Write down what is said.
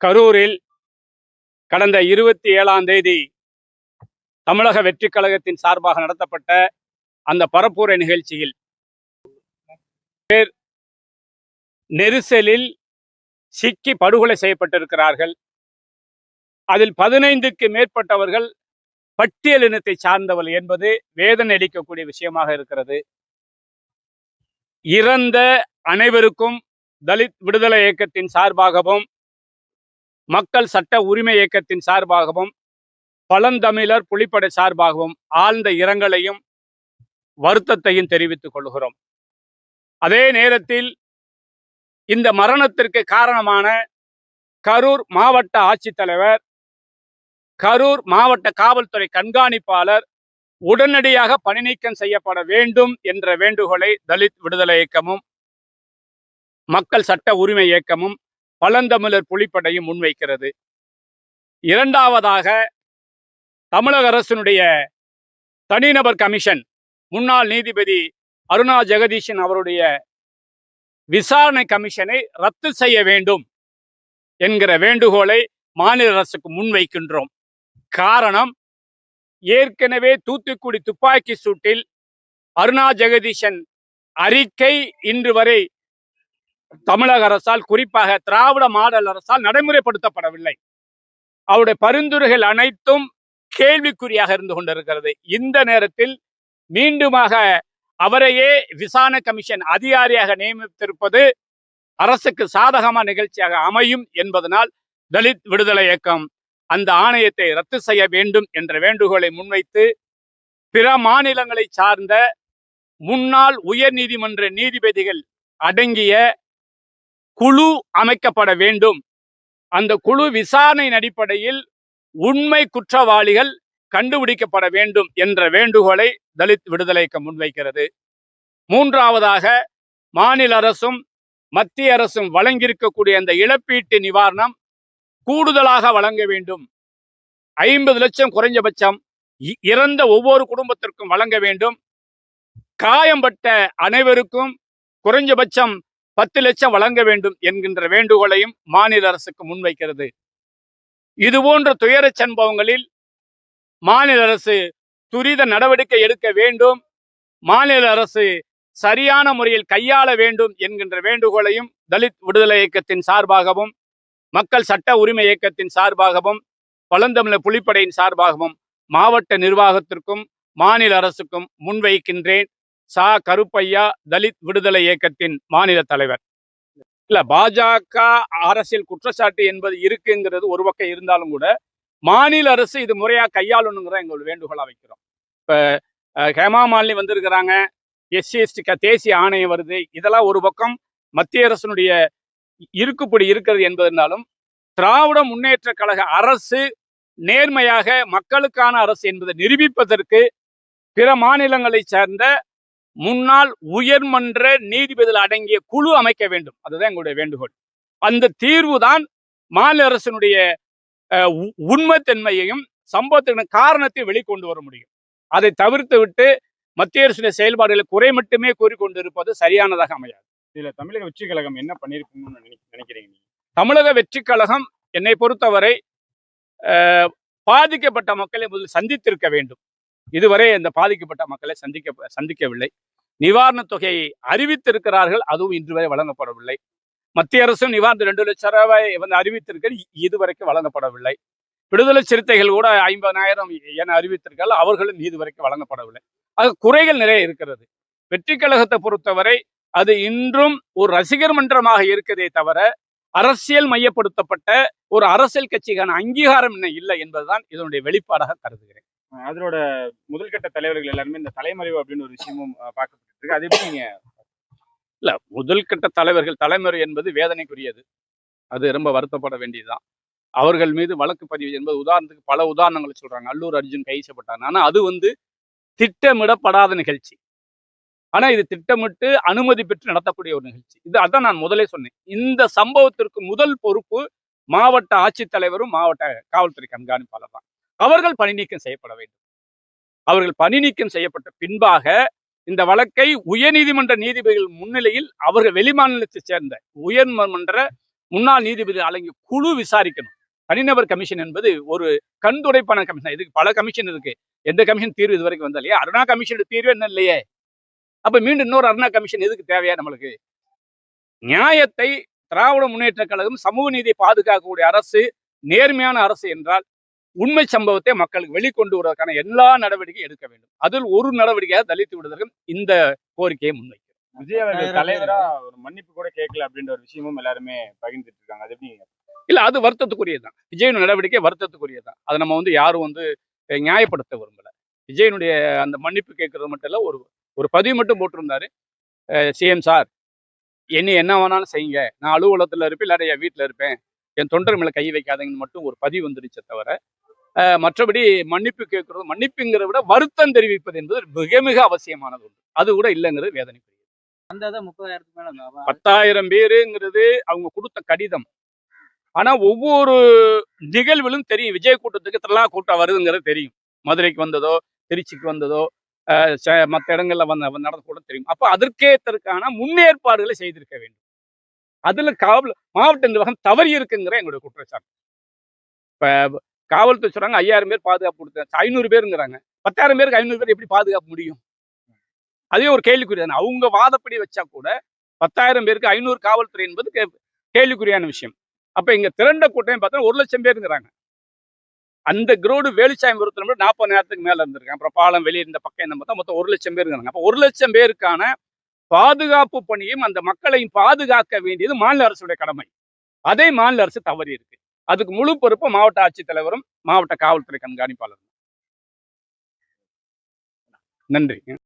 கரூரில் கடந்த 27ஆம் தேதி தமிழக வெற்றி கழகத்தின் சார்பாக நடத்தப்பட்ட அந்த பரப்புரை நிகழ்ச்சியில் நெரிசலில் சிக்கி படுகொலை செய்யப்பட்டிருக்கிறார்கள். அதில் 15க்கு மேற்பட்டவர்கள் பட்டியல் இனத்தை சார்ந்தவர்கள் என்பது வேதனை அளிக்கக்கூடிய விஷயமாக இருக்கிறது. இறந்த அனைவருக்கும் தலித் விடுதலை இயக்கத்தின் சார்பாகவும் மக்கள் சட்ட உரிமை இயக்கத்தின் சார்பாகவும் பழந்தமிழர் புலிப்படை சார்பாகவும் ஆழ்ந்த இரங்கலையும் வருத்தத்தையும் தெரிவித்துக் கொள்கிறோம். அதே நேரத்தில் இந்த மரணத்திற்கு காரணமான கரூர் மாவட்ட ஆட்சித்தலைவர், கரூர் மாவட்ட காவல்துறை கண்காணிப்பாளர் உடனடியாக பணி நீக்கம் செய்யப்பட வேண்டும் என்ற வேண்டுகோளை தலித் விடுதலை இயக்கமும் மக்கள் சட்ட உரிமை இயக்கமும் பழந்தமிழர் புலிப்படையும் முன்வைக்கிறது. இரண்டாவதாக, தமிழக அரசினுடைய தனிநபர் கமிஷன் முன்னாள் நீதிபதி அருணா ஜெகதீஷன் அவருடைய விசாரணை கமிஷனை ரத்து செய்ய வேண்டும் என்கிற வேண்டுகோளை மாநில அரசுக்கு முன்வைக்கின்றோம். காரணம், ஏற்கனவே தூத்துக்குடி துப்பாக்கி சூட்டில் அருணா ஜெகதீஷன் அறிக்கை இன்று வரை தமிழக அரசால், குறிப்பாக திராவிட மாடல் அரசால் நடைமுறைப்படுத்தப்படவில்லை. அவருடைய பரிந்துரைகள் அனைத்தும் கேள்விக்குறியாக இருந்து கொண்டிருக்கிறது. இந்த நேரத்தில் மீண்டுமாக அவரையே விசாரணை கமிஷன் அதிகாரியாக நியமித்திருப்பது அரசுக்கு சாதகமான நிகழ்ச்சியாக அமையும் என்பதனால் தலித் விடுதலை இயக்கம் அந்த ஆணையத்தை ரத்து செய்ய வேண்டும் என்ற வேண்டுகோளை முன்வைத்து பிற மாநிலங்களை சார்ந்த முன்னாள் உயர் நீதிமன்ற நீதிபதிகள் அடங்கிய குழு அமைக்கப்பட வேண்டும். அந்த குழு விசாரணையின் அடிப்படையில் உண்மை குற்றவாளிகள் கண்டுபிடிக்கப்பட வேண்டும் என்ற வேண்டுகோளை தலித் விடுதலை இயக்கம் முன்வைக்கிறது. மூன்றாவதாக, மாநில அரசும் மத்திய அரசும் வழங்கியிருக்கக்கூடிய அந்த இழப்பீட்டு நிவாரணம் கூடுதலாக வழங்க வேண்டும். 50 லட்சம் குறைஞ்சபட்சம் இறந்த ஒவ்வொரு குடும்பத்திற்கும் வழங்க வேண்டும். காயம்பட்ட அனைவருக்கும் குறைஞ்சபட்சம் 10 லட்சம் வழங்க வேண்டும் என்கின்ற வேண்டுகோளையும் மாநில அரசுக்கு முன்வைக்கிறது. இதுபோன்ற துயர சம்பவங்களில் மாநில அரசு துரித நடவடிக்கை எடுக்க வேண்டும், மாநில அரசு சரியான முறையில் கையாள வேண்டும் என்கின்ற வேண்டுகோளையும் தலித் விடுதலை இயக்கத்தின் சார்பாகவும் மக்கள் சட்ட உரிமை இயக்கத்தின் சார்பாகவும் பழந்தமிழர் புலிப்படையின் சார்பாகவும் மாவட்ட நிர்வாகத்திற்கும் மாநில அரசுக்கும் முன்வைக்கின்றேன். சா கருப்பையா, தலித் விடுதலை இயக்கத்தின் மாநில தலைவர். இல்ல, பாஜக அரசியல் குற்றச்சாட்டு என்பது இருக்குங்கிறது ஒரு பக்கம் இருந்தாலும் கூட மாநில அரசு இது முறையா கையாளணுங்கிற எங்களோட வேண்டுகோளா வைக்கிறோம். இப்ப ஹேமா மாலினி வந்திருக்கிறாங்க, SC/ST தேசிய ஆணையம் வருது. இதெல்லாம் ஒரு பக்கம் மத்திய அரசினுடைய இருக்குப்படி இருக்கிறது என்பதனாலும் திராவிட முன்னேற்ற கழக அரசு நேர்மையாக மக்களுக்கான அரசு என்பதை நிரூபிப்பதற்கு பிற மாநிலங்களை சேர்ந்த முன்னாள் உயர்மன்ற நீதிபதிகள் அடங்கிய குழு அமைக்க வேண்டும். அதுதான் எங்களுடைய வேண்டுகோள். அந்த தீர்வு தான் மாநில அரசினுடைய உண்மைத்தன்மையையும் சம்பவத்தின் காரணத்தை வெளிக்கொண்டு வர முடியும். அதை தவிர்த்து விட்டு மத்திய அரசுடைய செயல்பாடுகளை குறை மட்டுமே கூறிக்கொண்டிருப்பது சரியானதாக அமையாது. இதுல தமிழக வெற்றி கழகம் என்ன பண்ணிருக்கணும்னு நினைக்கிறீங்க? தமிழக வெற்றி கழகம் என்னை பொறுத்தவரை பாதிக்கப்பட்ட மக்களை முதல் சந்தித்திருக்க வேண்டும். இதுவரை அந்த பாதிக்கப்பட்ட மக்களை சந்திக்கவில்லை. நிவாரணத் தொகையை அறிவித்திருக்கிறார்கள், அதுவும் இன்று வரை வழங்கப்படவில்லை. மத்திய அரசும் நிவாரணம் 2 லட்சம் ரூபாய் அறிவித்திருக்கிறது, இதுவரைக்கும் வழங்கப்படவில்லை. விடுதலை சிறுத்தைகள் கூட 50,000 என அறிவித்திருக்கிறார்கள், அவர்களும் இதுவரைக்கும் வழங்கப்படவில்லை. அது குறைகள் நிறைய இருக்கிறது. வெற்றி கழகத்தை பொறுத்தவரை அது இன்றும் ஒரு ரசிகர் மன்றமாக இருக்கிறதே தவிர அரசியல் மையப்படுத்தப்பட்ட ஒரு அரசியல் கட்சிக்கான அங்கீகாரம் இன்னும் இல்லை என்பதுதான் இதனுடைய வெளிப்பாடாக கருதுகிறேன். அதனோட முதல்கட்ட தலைவர்கள் எல்லாருமே இந்த தலைமறைவு அப்படின்னு ஒரு விஷயமும் பார்க்கப்பட்டு இருக்கு. அது எப்படி நீங்க? இல்ல, முதல்கட்ட தலைவர்கள் தலைமுறை என்பது வேதனைக்குரியது. அது ரொம்ப வருத்தப்பட வேண்டியதுதான். அவர்கள் மீது வழக்கு பதிவு என்பது உதாரணத்துக்கு பல உதாரணங்களை சொல்றாங்க. அல்லூர் அர்ஜுன் கைது செய்யப்பட்டாங்க. ஆனா அது திட்டமிடப்படாத நிகழ்ச்சி. ஆனா இது திட்டமிட்டு அனுமதி பெற்று நடத்தக்கூடிய ஒரு நிகழ்ச்சி. அதான் நான் முதலே சொன்னேன். இந்த சம்பவத்திற்கு முதல் பொறுப்பு மாவட்ட ஆட்சித்தலைவரும் மாவட்ட காவல்துறை கண்காணிப்பாளர் தான். அவர்கள் பணி நீக்கம் செய்யப்பட வேண்டும். அவர்கள் பணி நீக்கம் செய்யப்பட்ட பின்பாக இந்த வழக்கை உயர்நீதிமன்ற நீதிபதிகள் முன்னிலையில் அவர்கள் வெளிமாநிலத்தை சேர்ந்த உயர்மன்ற முன்னாள் நீதிபதி அடங்கிய குழு விசாரிக்கணும். தனிநபர் கமிஷன் என்பது ஒரு கண்துடைப்பான கமிஷன். இதுக்கு பல கமிஷன் இருக்கு. எந்த கமிஷன் தீர்வு இது வரைக்கும் வந்தா இல்லையா? அருணா கமிஷன் தீர்வு என்ன இல்லையே. அப்ப மீண்டும் இன்னொரு அருணா கமிஷன் எதுக்கு தேவையா நம்மளுக்கு? நியாயத்தை திராவிட முன்னேற்ற கழகம், சமூக நீதியை பாதுகாக்கக்கூடிய அரசு, நேர்மையான அரசு என்றால் உண்மை சம்பவத்தை மக்களுக்கு வெளிக்கொண்டு வருவதற்கான எல்லா நடவடிக்கையும் எடுக்க வேண்டும். அதில் ஒரு நடவடிக்கையாக தலித்து விடுவதற்கு இந்த கோரிக்கையை முன்வைக்கிறோம். விஜய் அவர்கள் தலைவரா ஒரு மன்னிப்பு கூட கேட்கல அப்படின்ற ஒரு விஷயமும் எல்லாருமே பகிர்ந்துட்டு இருக்காங்க. அது எப்படி? இல்ல, அது வருத்தத்துக்குரியதுதான். விஜயன் நடவடிக்கை வருத்தத்துக்குரியதுதான். அதை நம்ம யாரும் நியாயப்படுத்த விரும்பல. விஜயனுடைய அந்த மன்னிப்பு கேட்கறது மட்டும் இல்ல, ஒரு பதிவு மட்டும் போட்டிருந்தாரு. சிஎம் சார், என்ன வேணாலும் செய்யுங்க, நான் அலுவலகத்துல இருப்பேன், இல்லாட்ட என் வீட்டுல இருப்பேன், என் தொண்டர் மேல கை வைக்காதீங்கன்னு மட்டும் ஒரு பதிவு வந்துடுச்சே தவிர, மற்றபடி மன்னிப்பு கேட்கறது, மன்னிப்புங்கிறத விட வருத்தம் தெரிவிப்பது என்பது மிக மிக அவசியமானது ஒன்று. அது கூட இல்லைங்கிறது வேதனைக்குரியது. 10,000 பேருங்கிறது அவங்க கொடுத்த கடிதம். ஆனா ஒவ்வொரு நிகழ்விலும் தெரியும், விஜய் கூட்டத்துக்கு திரளா கூட்டம் வருதுங்கிறது தெரியும். மதுரைக்கு வந்ததோ, திருச்சிக்கு வந்ததோ, மற்ற இடங்கள்ல நடந்த கூட தெரியும். அப்ப அதற்கேற்கான முன்னேற்பாடுகளை செய்திருக்க வேண்டும். அதுல மாவட்ட நிர்வாகம் தவறி இருக்குங்கிற எங்களுடைய குற்றச்சாட்டு. இப்ப காவல்துறை சொல்றாங்க 5,000 பேர் பாதுகாப்பு கொடுத்தாங்க, 500 பேருங்கிறாங்க. 10,000 பேருக்கு 500 பேர் எப்படி பாதுகாப்பு முடியும்? அதே ஒரு கேள்விக்குறியான, அவங்க வாதப்படி வச்சா கூட 10,000 பேருக்கு 500 காவல்துறை என்பது கேள்விக்குறியான விஷயம். அப்ப இங்க திரண்ட கூட்டம் பார்த்தா 1,00,000 பேருங்கிறாங்க. அந்த கிரௌடு வேலுச்சாமிபுரத்துல 40,000 மேல இருந்திருக்காங்க. அப்புறம் பாலம் வெளியே இந்த பக்கம் என்ன பார்த்தா மொத்தம் 1,00,000 பேருங்கிறாங்க. அப்ப 1,00,000 பேருக்கான பாதுகாப்பு பணியும் அந்த மக்களையும் பாதுகாக்க வேண்டியது மாநில அரசுடைய கடமை. அதை மாநில அரசு தவறி இருக்கு. அதுக்கு முழு பொறுப்பு மாவட்ட ஆட்சித்தலைவரும் மாவட்ட காவல்துறை கண்காணிப்பாளரும். நன்றி.